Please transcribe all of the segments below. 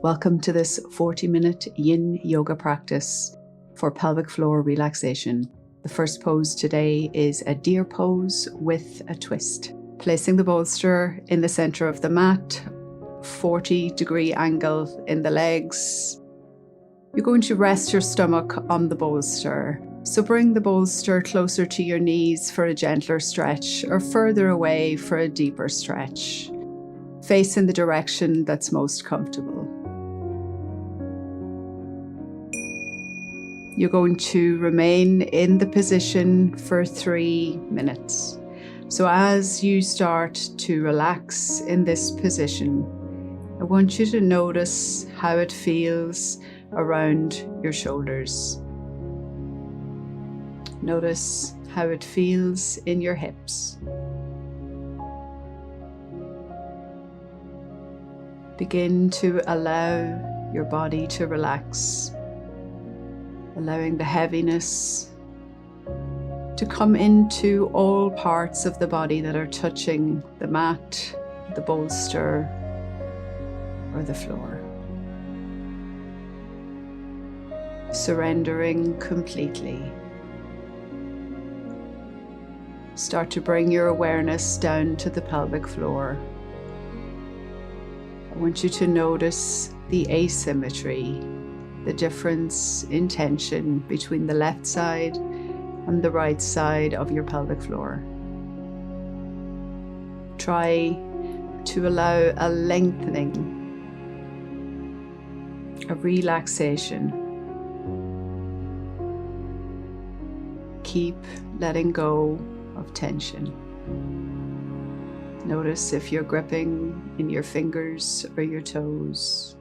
Welcome to this 40-minute Yin Yoga practice for pelvic floor relaxation. The first pose today is a deer pose with a twist. Placing the bolster in the center of the mat, 40-degree angle in the legs. You're going to rest your stomach on the bolster. So bring the bolster closer to your knees for a gentler stretch or further away for a deeper stretch. Face in the direction that's most comfortable. You're going to remain in the position for 3 minutes. So as you start to relax in this position, I want you to notice how it feels around your shoulders. Notice how it feels in your hips. Begin to allow your body to relax, allowing the heaviness to come into all parts of the body that are touching the mat, the bolster, or the floor. Surrendering completely. Start to bring your awareness down to the pelvic floor. I want you to notice the asymmetry, the difference in tension between the left side and the right side of your pelvic floor. Try to allow a lengthening, a relaxation. Keep letting go of tension. Notice if you're gripping in your fingers or your toes.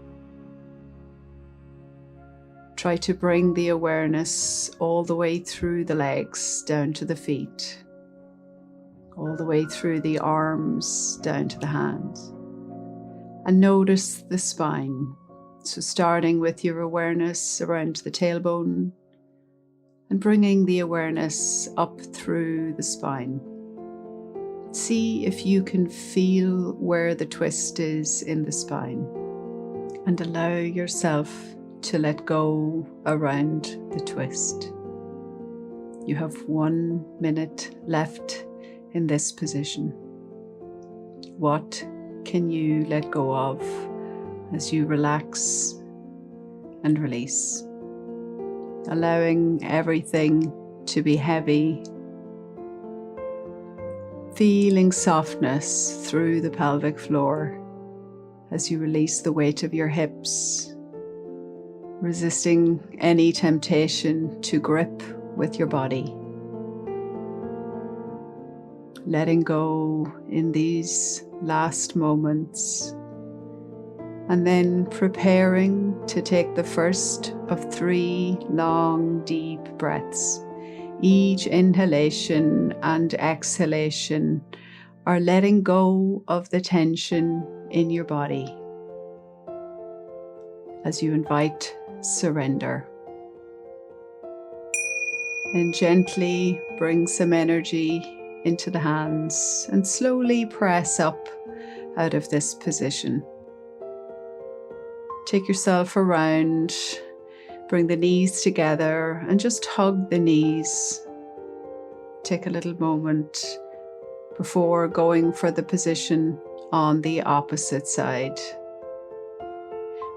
Try to bring the awareness all the way through the legs, down to the feet, all the way through the arms, down to the hands. And notice the spine. So starting with your awareness around the tailbone and bringing the awareness up through the spine. See if you can feel where the twist is in the spine and allow yourself to let go around the twist. You have 1 minute left in this position. What can you let go of as you relax and release? Allowing everything to be heavy. Feeling softness through the pelvic floor as you release the weight of your hips, resisting any temptation to grip with your body. Letting go in these last moments, and then preparing to take the first of 3 long, deep breaths. Each inhalation and exhalation are letting go of the tension in your body as you invite surrender. And gently bring some energy into the hands and slowly press up out of this position. Take yourself around. Bring the knees together and just hug the knees. Take a little moment before going for the position on the opposite side.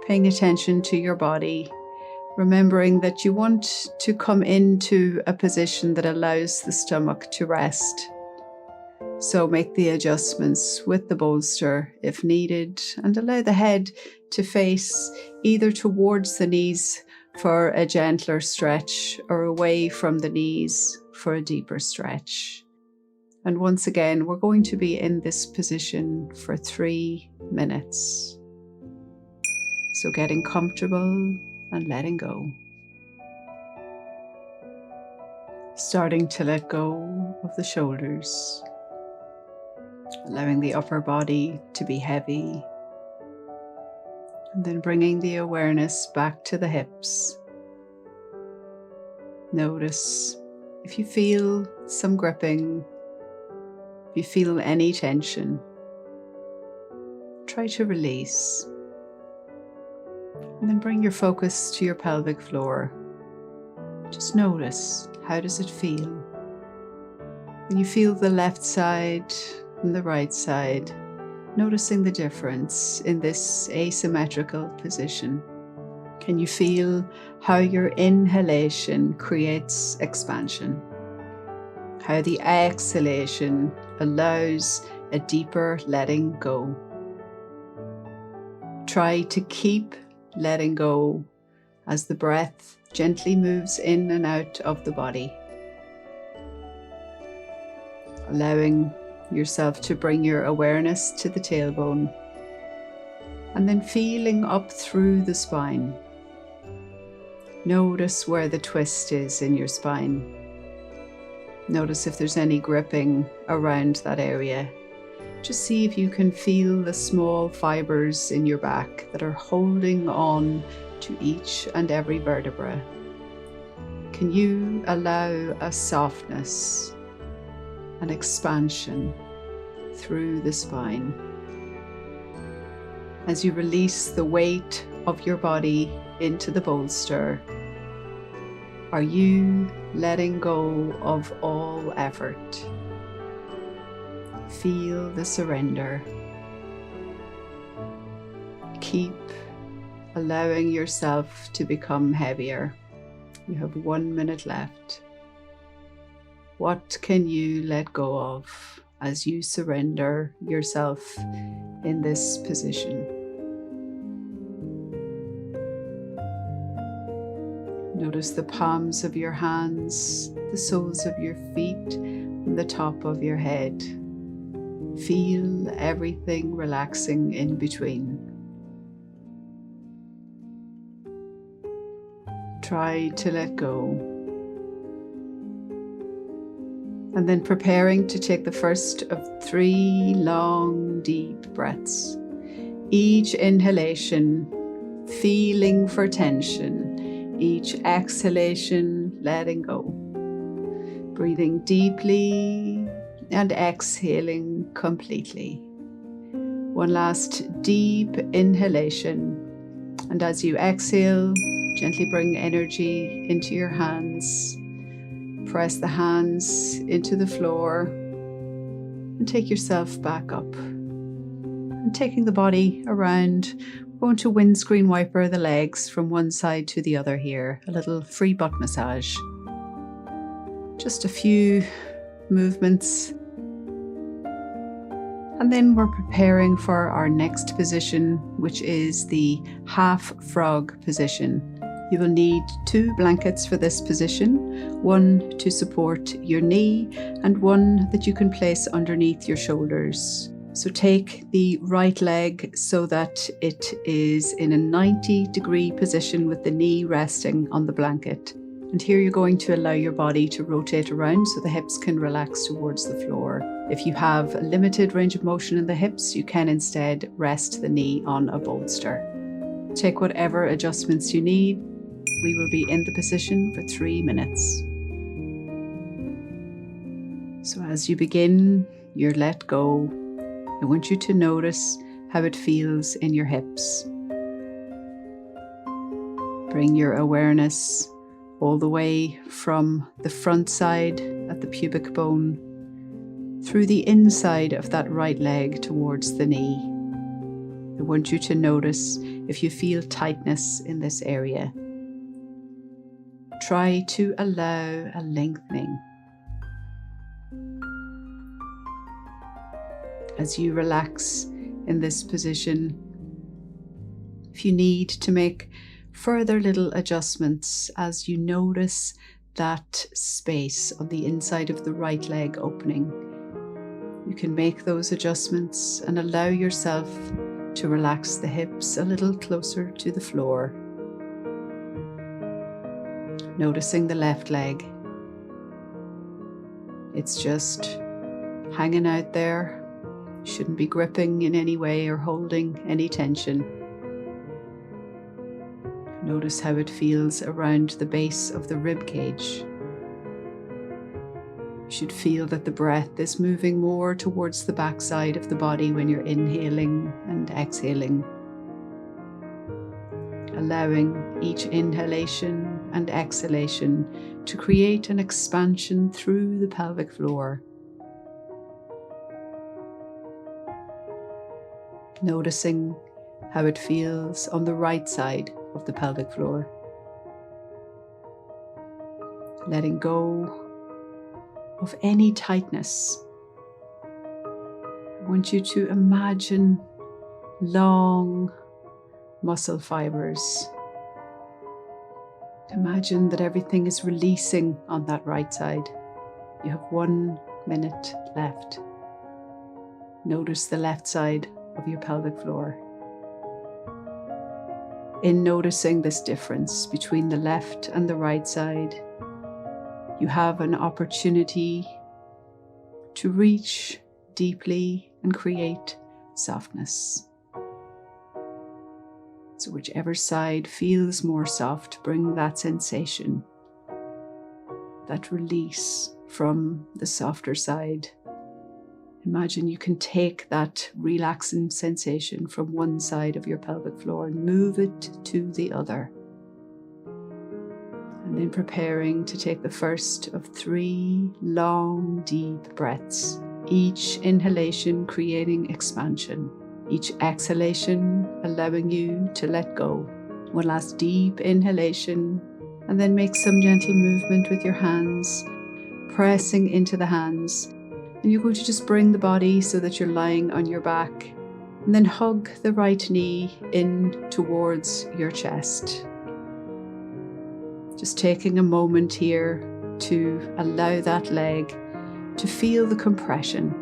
Paying attention to your body, remembering that you want to come into a position that allows the stomach to rest. So make the adjustments with the bolster if needed and allow the head to face either towards the knees for a gentler stretch or away from the knees for a deeper stretch. And once again, we're going to be in this position for 3 minutes. So getting comfortable and letting go. Starting to let go of the shoulders, allowing the upper body to be heavy. And then bringing the awareness back to the hips. Notice if you feel some gripping, if you feel any tension, try to release. And then bring your focus to your pelvic floor. Just notice, how does it feel? When you feel the left side and the right side, noticing the difference in this asymmetrical position. Can you feel how your inhalation creates expansion? How the exhalation allows a deeper letting go. Try to keep letting go as the breath gently moves in and out of the body. Allowing yourself to bring your awareness to the tailbone and then feeling up through the spine. Notice where the twist is in your spine. Notice if there's any gripping around that area. Just see if you can feel the small fibers in your back that are holding on to each and every vertebra. Can you allow a softness, an expansion through the spine? As you release the weight of your body into the bolster, are you letting go of all effort? Feel the surrender. Keep allowing yourself to become heavier. You have 1 minute left. What can you let go of as you surrender yourself in this position? Notice the palms of your hands, the soles of your feet, and the top of your head. Feel everything relaxing in between. Try to let go. And then preparing to take the first of 3 long, deep breaths. Each inhalation, feeling for tension. Each exhalation, letting go. Breathing deeply and exhaling completely. One last deep inhalation. And as you exhale, gently bring energy into your hands. Press the hands into the floor and take yourself back up. And taking the body around, we're going to windscreen wiper the legs from one side to the other here. A little free butt massage. Just a few movements. And then we're preparing for our next position, which is the half frog position. You will need 2 blankets for this position, one to support your knee and one that you can place underneath your shoulders. So take the right leg so that it is in a 90-degree position with the knee resting on the blanket. And here you're going to allow your body to rotate around so the hips can relax towards the floor. If you have a limited range of motion in the hips, you can instead rest the knee on a bolster. Take whatever adjustments you need. We will be in the position for 3 minutes. So as you begin your let go, I want you to notice how it feels in your hips. Bring your awareness all the way from the front side at the pubic bone, through the inside of that right leg towards the knee. I want you to notice if you feel tightness in this area. Try to allow a lengthening. As you relax in this position, if you need to make further little adjustments as you notice that space on the inside of the right leg opening, you can make those adjustments and allow yourself to relax the hips a little closer to the floor. Noticing the left leg. It's just hanging out there. You shouldn't be gripping in any way or holding any tension. Notice how it feels around the base of the rib cage. You should feel that the breath is moving more towards the backside of the body when you're inhaling and exhaling. allowing each inhalation and exhalation to create an expansion through the pelvic floor. Noticing how it feels on the right side of the pelvic floor. Letting go of any tightness. I want you to imagine long muscle fibers. Imagine that everything is releasing on that right side. You have 1 minute left. Notice the left side of your pelvic floor. In noticing this difference between the left and the right side, you have an opportunity to reach deeply and create softness. So whichever side feels more soft, bring that sensation, that release from the softer side. Imagine you can take that relaxing sensation from one side of your pelvic floor and move it to the other. And then preparing to take the first of 3 long, deep breaths. Each inhalation creating expansion. Each exhalation allowing you to let go. One last deep inhalation, and then make some gentle movement with your hands, pressing into the hands. And you're going to just bring the body so that you're lying on your back, and then hug the right knee in towards your chest. Just taking a moment here to allow that leg to feel the compression.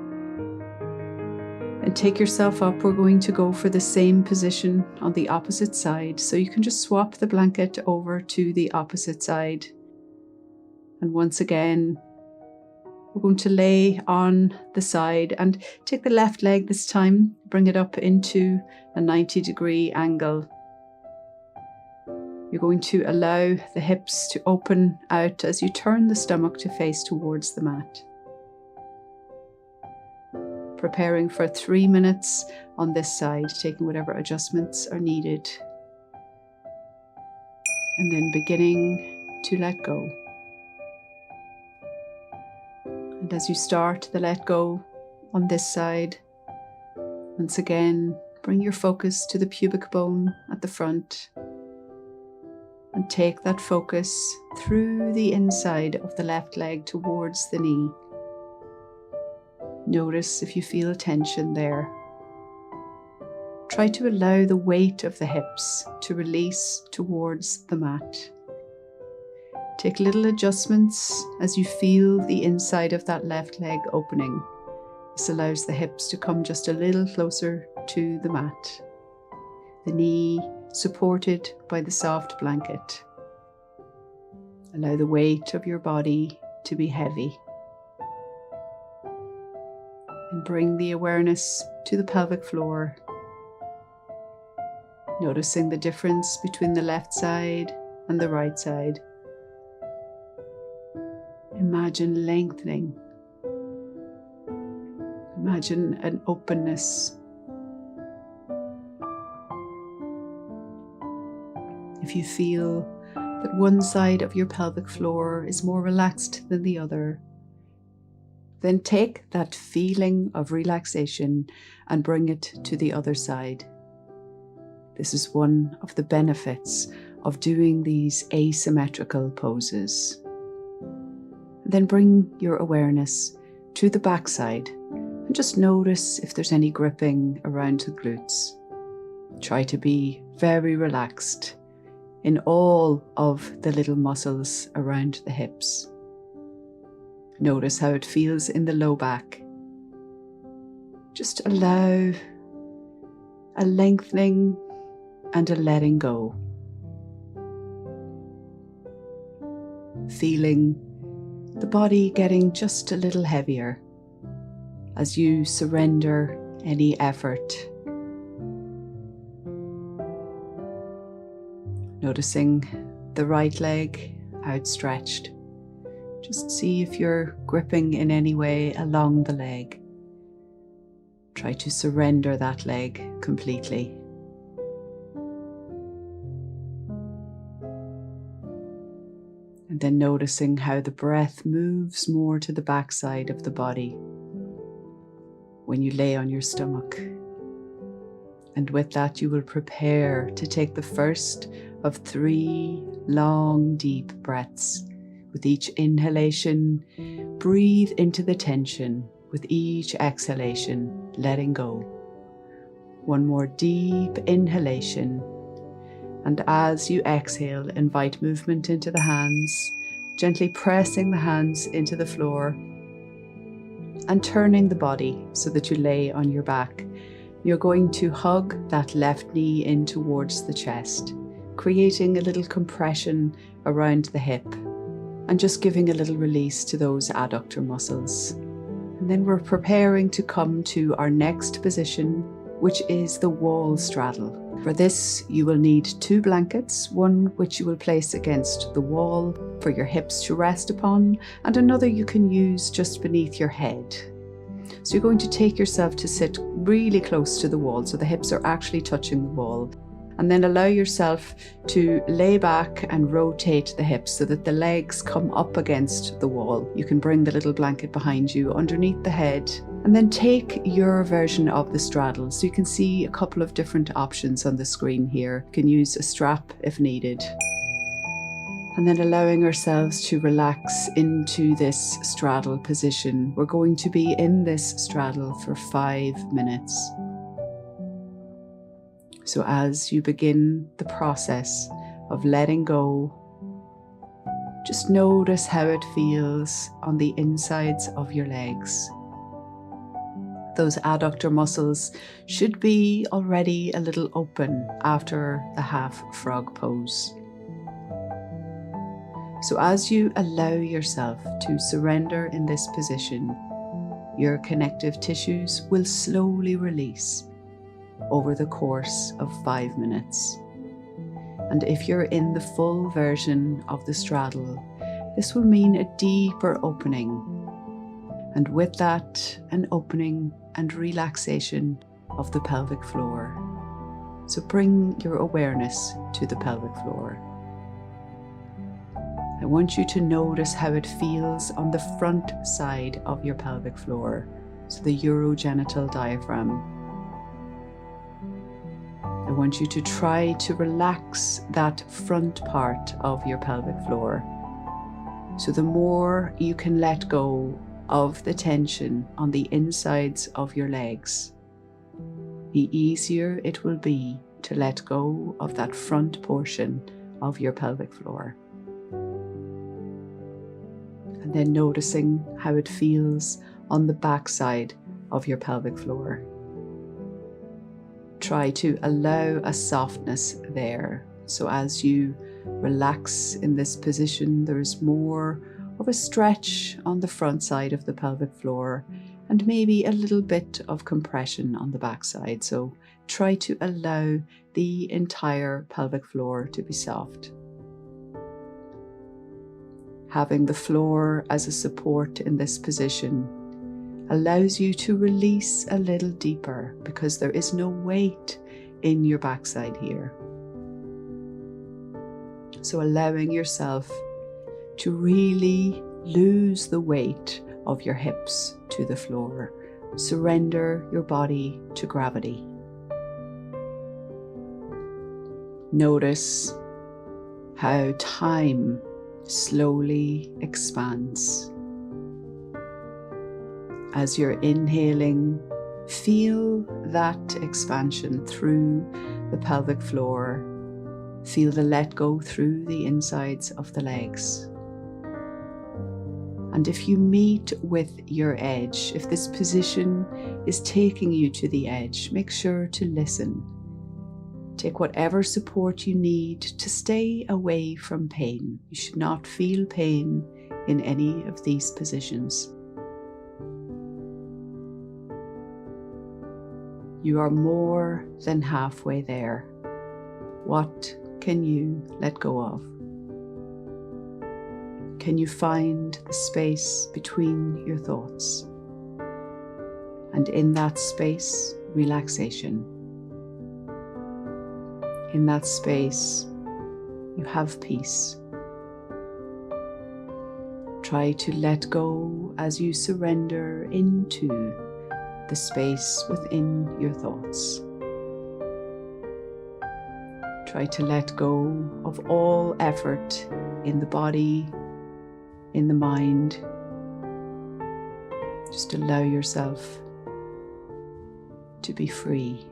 And take yourself up. We're going to go for the same position on the opposite side. So you can just swap the blanket over to the opposite side. And once again, we're going to lay on the side and take the left leg this time, bring it up into a 90-degree angle. You're going to allow the hips to open out as you turn the stomach to face towards the mat. Preparing for 3 minutes on this side, taking whatever adjustments are needed. And then beginning to let go. And as you start the let go on this side, once again, bring your focus to the pubic bone at the front. And take that focus through the inside of the left leg towards the knee. Notice if you feel tension there. Try to allow the weight of the hips to release towards the mat. Take little adjustments as you feel the inside of that left leg opening. This allows the hips to come just a little closer to the mat. The knee supported by the soft blanket. Allow the weight of your body to be heavy. And bring the awareness to the pelvic floor. Noticing the difference between the left side and the right side. Imagine lengthening. Imagine an openness. If you feel that one side of your pelvic floor is more relaxed than the other, then take that feeling of relaxation and bring it to the other side. This is one of the benefits of doing these asymmetrical poses. Then bring your awareness to the backside and just notice if there's any gripping around the glutes. Try to be very relaxed in all of the little muscles around the hips. Notice how it feels in the low back. Just allow a lengthening and a letting go. Feeling the body getting just a little heavier as you surrender any effort. Noticing the right leg outstretched. Just see if you're gripping in any way along the leg. Try to surrender that leg completely. And then noticing how the breath moves more to the backside of the body when you lay on your stomach. And with that, you will prepare to take the first of 3 long, deep breaths. With each inhalation, breathe into the tension. With each exhalation, letting go. One more deep inhalation. And as you exhale, invite movement into the hands, gently pressing the hands into the floor and turning the body so that you lay on your back. You're going to hug that left knee in towards the chest, creating a little compression around the hip and just giving a little release to those adductor muscles. And then we're preparing to come to our next position, which is the wall straddle. For this, you will need 2 blankets, one which you will place against the wall for your hips to rest upon, and another you can use just beneath your head. So you're going to take yourself to sit really close to the wall, so the hips are actually touching the wall. And then allow yourself to lay back and rotate the hips so that the legs come up against the wall. You can bring the little blanket behind you underneath the head, and then take your version of the straddle. So you can see a couple of different options on the screen here. You can use a strap if needed. And then allowing ourselves to relax into this straddle position. We're going to be in this straddle for 5 minutes. So as you begin the process of letting go, just notice how it feels on the insides of your legs. Those adductor muscles should be already a little open after the half frog pose. So as you allow yourself to surrender in this position, your connective tissues will slowly release over the course of 5 minutes. And if you're in the full version of the straddle, this will mean a deeper opening. And with that, an opening and relaxation of the pelvic floor. So bring your awareness to the pelvic floor. I want you to notice how it feels on the front side of your pelvic floor, so the urogenital diaphragm. I want you to try to relax that front part of your pelvic floor. So the more you can let go of the tension on the insides of your legs, the easier it will be to let go of that front portion of your pelvic floor. And then noticing how it feels on the back side of your pelvic floor. Try to allow a softness there. So as you relax in this position, there is more of a stretch on the front side of the pelvic floor and maybe a little bit of compression on the back side. So try to allow the entire pelvic floor to be soft. Having the floor as a support in this position allows you to release a little deeper because there is no weight in your backside here. So allowing yourself to really lose the weight of your hips to the floor. Surrender your body to gravity. Notice how time slowly expands. As you're inhaling, feel that expansion through the pelvic floor. Feel the let go through the insides of the legs. And if you meet with your edge, if this position is taking you to the edge, make sure to listen. Take whatever support you need to stay away from pain. You should not feel pain in any of these positions. You are more than halfway there. What can you let go of? Can you find the space between your thoughts? And in that space, relaxation. In that space, you have peace. Try to let go as you surrender into the space within your thoughts. Try to let go of all effort in the body, in the mind. Just allow yourself to be free.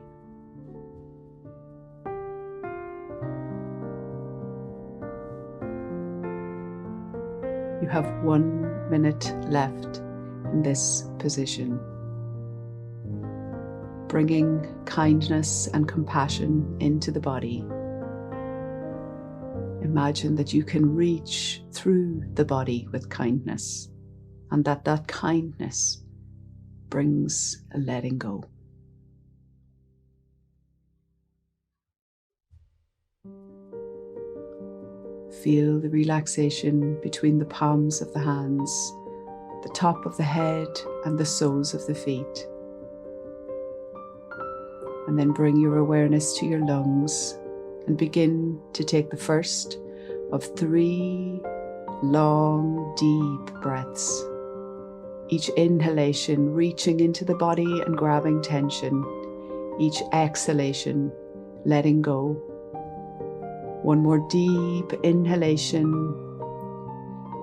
You have 1 minute left in this position. Bringing kindness and compassion into the body. Imagine that you can reach through the body with kindness, and that kindness brings a letting go. Feel the relaxation between the palms of the hands, the top of the head, and the soles of the feet. And then bring your awareness to your lungs and begin to take the first of 3 long, deep breaths. Each inhalation reaching into the body and grabbing tension. Each exhalation letting go. 1 more deep inhalation.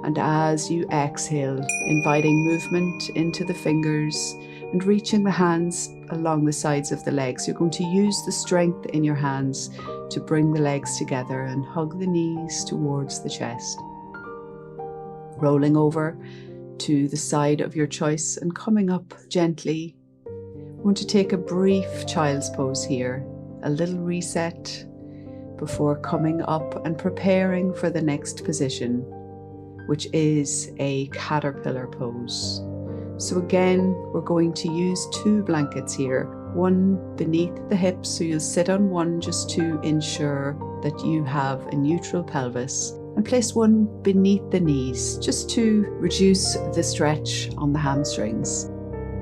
And as you exhale, inviting movement into the fingers and reaching the hands along the sides of the legs. You're going to use the strength in your hands to bring the legs together and hug the knees towards the chest. Rolling over to the side of your choice and coming up gently. I want to take a brief child's pose here, a little reset before coming up and preparing for the next position, which is a caterpillar pose. So again, we're going to use 2 blankets here, one beneath the hips, so you'll sit on one just to ensure that you have a neutral pelvis, and place one beneath the knees just to reduce the stretch on the hamstrings.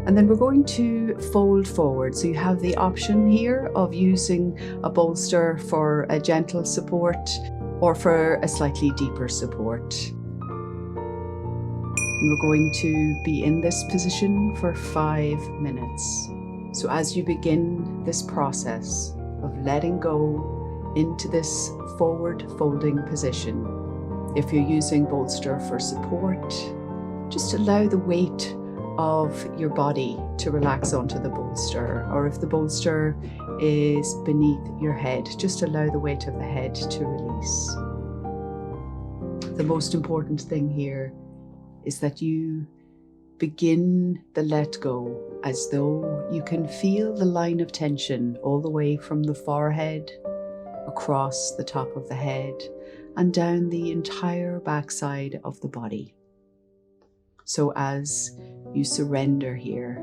And then we're going to fold forward, so you have the option here of using a bolster for a gentle support or for a slightly deeper support. And we're going to be in this position for 5 minutes. So as you begin this process of letting go into this forward folding position, if you're using bolster for support, just allow the weight of your body to relax onto the bolster, or if the bolster is beneath your head, just allow the weight of the head to release. The most important thing here is that you begin the let go as though you can feel the line of tension all the way from the forehead, across the top of the head, and down the entire backside of the body. So as you surrender here,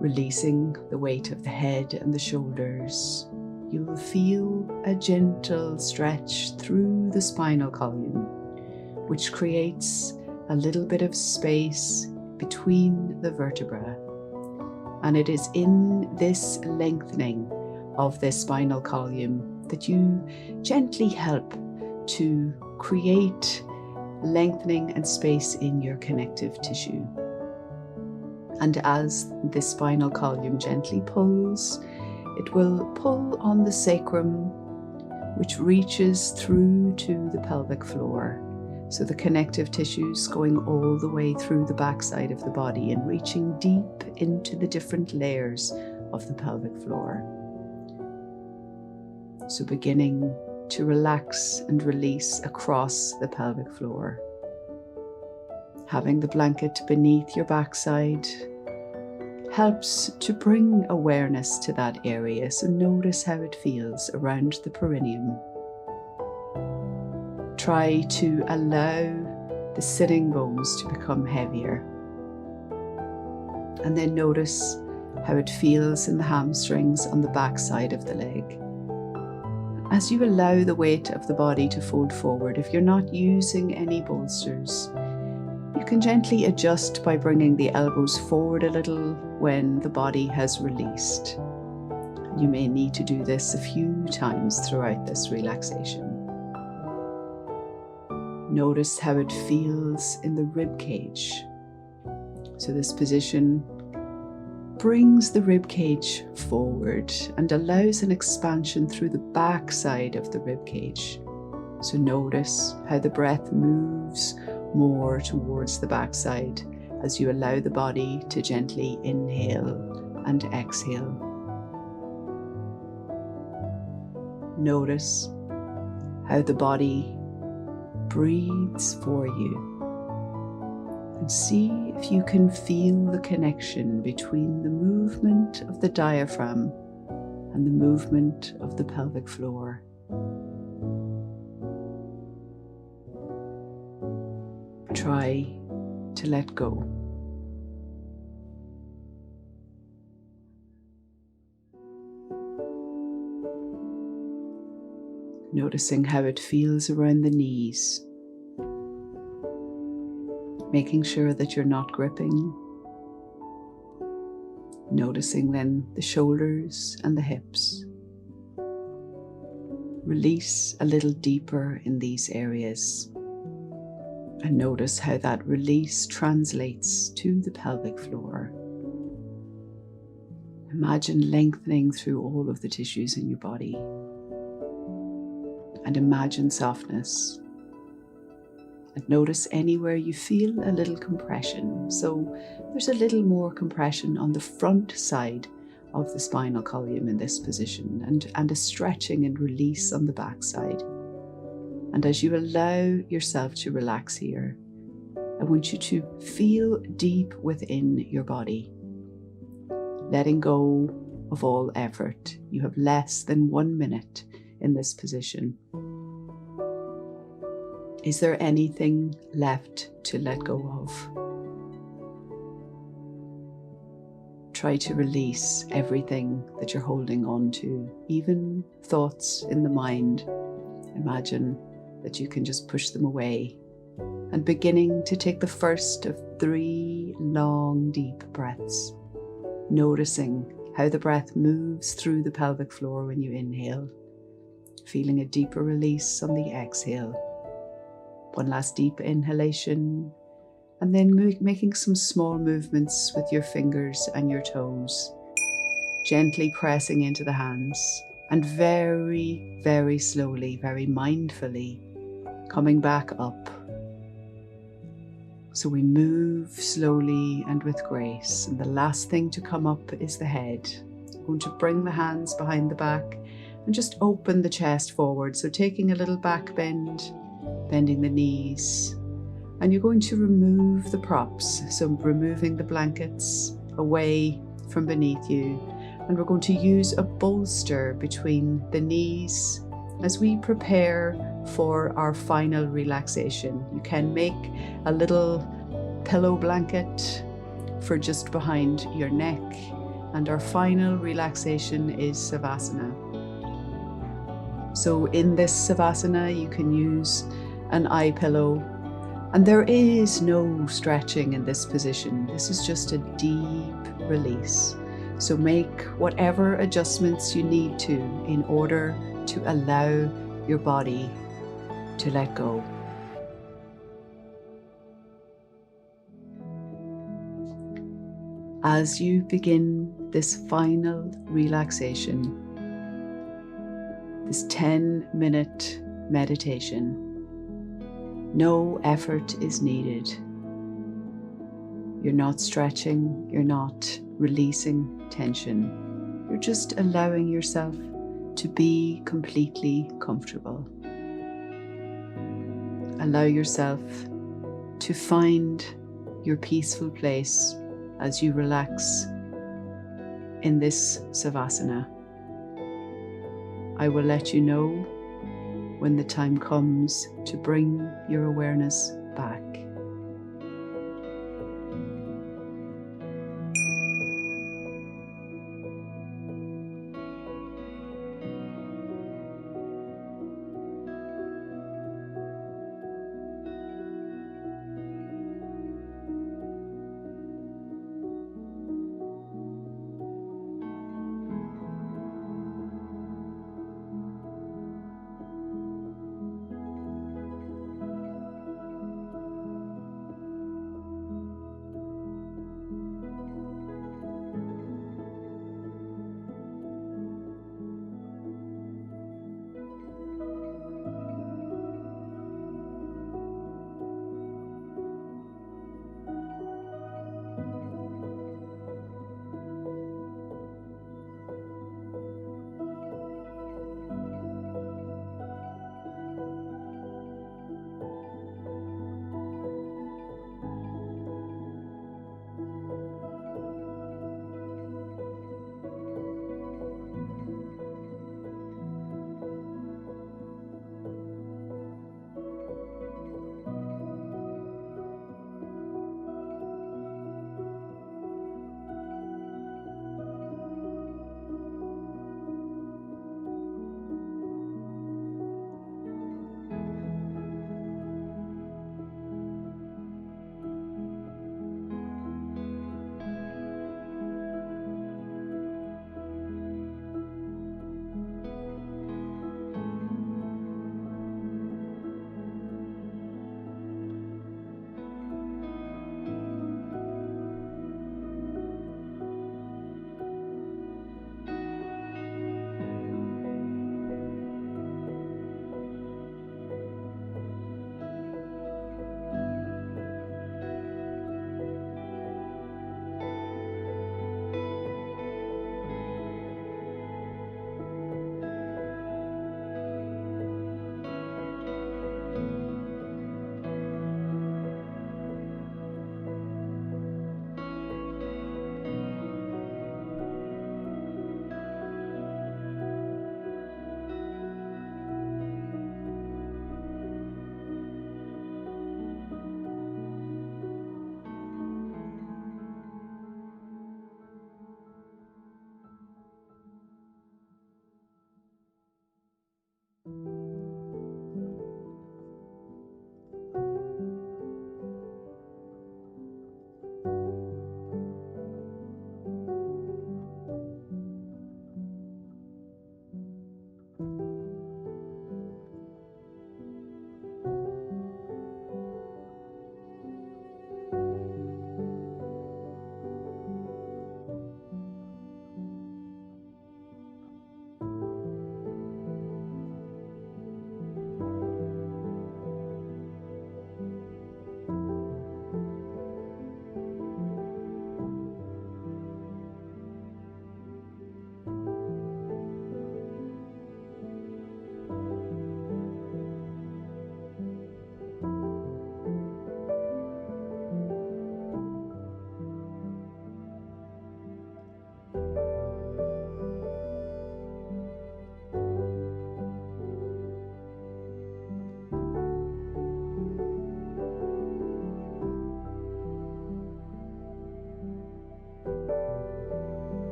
releasing the weight of the head and the shoulders, you will feel a gentle stretch through the spinal column, which creates a little bit of space between the vertebrae. And it is in this lengthening of this spinal column that you gently help to create lengthening and space in your connective tissue. And as the spinal column gently pulls, it will pull on the sacrum, which reaches through to the pelvic floor. So the connective tissues going all the way through the backside of the body and reaching deep into the different layers of the pelvic floor. So beginning to relax and release across the pelvic floor. Having the blanket beneath your backside helps to bring awareness to that area. So notice how it feels around the perineum. Try to allow the sitting bones to become heavier. And then notice how it feels in the hamstrings on the back side of the leg. As you allow the weight of the body to fold forward, if you're not using any bolsters, you can gently adjust by bringing the elbows forward a little when the body has released. You may need to do this a few times throughout this relaxation. Notice how it feels in the rib cage. So this position brings the rib cage forward and allows an expansion through the back side of the rib cage. So notice how the breath moves more towards the backside as you allow the body to gently inhale and exhale. Notice how the body breathes for you, and see if you can feel the connection between the movement of the diaphragm and the movement of the pelvic floor. Try to let go. Noticing how it feels around the knees, making sure that you're not gripping. Noticing then the shoulders and the hips. Release a little deeper in these areas, and notice how that release translates to the pelvic floor. Imagine lengthening through all of the tissues in your body, and imagine softness. And notice anywhere you feel a little compression. So there's a little more compression on the front side of the spinal column in this position, and a stretching and release on the back side. And as you allow yourself to relax here, I want you to feel deep within your body, letting go of all effort. You have less than 1 minute in this position. Is there anything left to let go of? Try to release everything that you're holding on to, even thoughts in the mind. Imagine that you can just push them away, and beginning to take the first of 3 long, deep breaths, noticing how the breath moves through the pelvic floor when you inhale, feeling a deeper release on the exhale. One last deep inhalation, and then making some small movements with your fingers and your toes, gently pressing into the hands, and very, very slowly, very mindfully coming back up. So we move slowly and with grace, and the last thing to come up is the head. I'm going to bring the hands behind the back and just open the chest forward. So taking a little back bend, bending the knees, and you're going to remove the props. So removing the blankets away from beneath you, and we're going to use a bolster between the knees as we prepare for our final relaxation. You can make a little pillow blanket for just behind your neck, and our final relaxation is Savasana. So in this Savasana, you can use an eye pillow, and there is no stretching in this position. This is just a deep release. So make whatever adjustments you need to in order to allow your body to let go. As you begin this final relaxation, this 10-minute meditation, no effort is needed. You're not stretching, you're not releasing tension. You're just allowing yourself to be completely comfortable. Allow yourself to find your peaceful place as you relax in this Savasana. I will let you know when the time comes to bring your awareness back.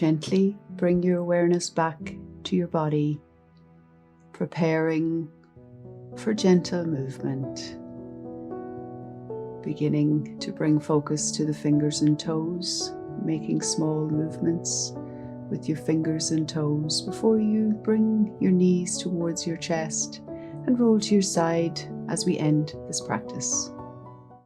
Gently bring your awareness back to your body, preparing for gentle movement. Beginning to bring focus to the fingers and toes, making small movements with your fingers and toes before you bring your knees towards your chest and roll to your side as we end this practice.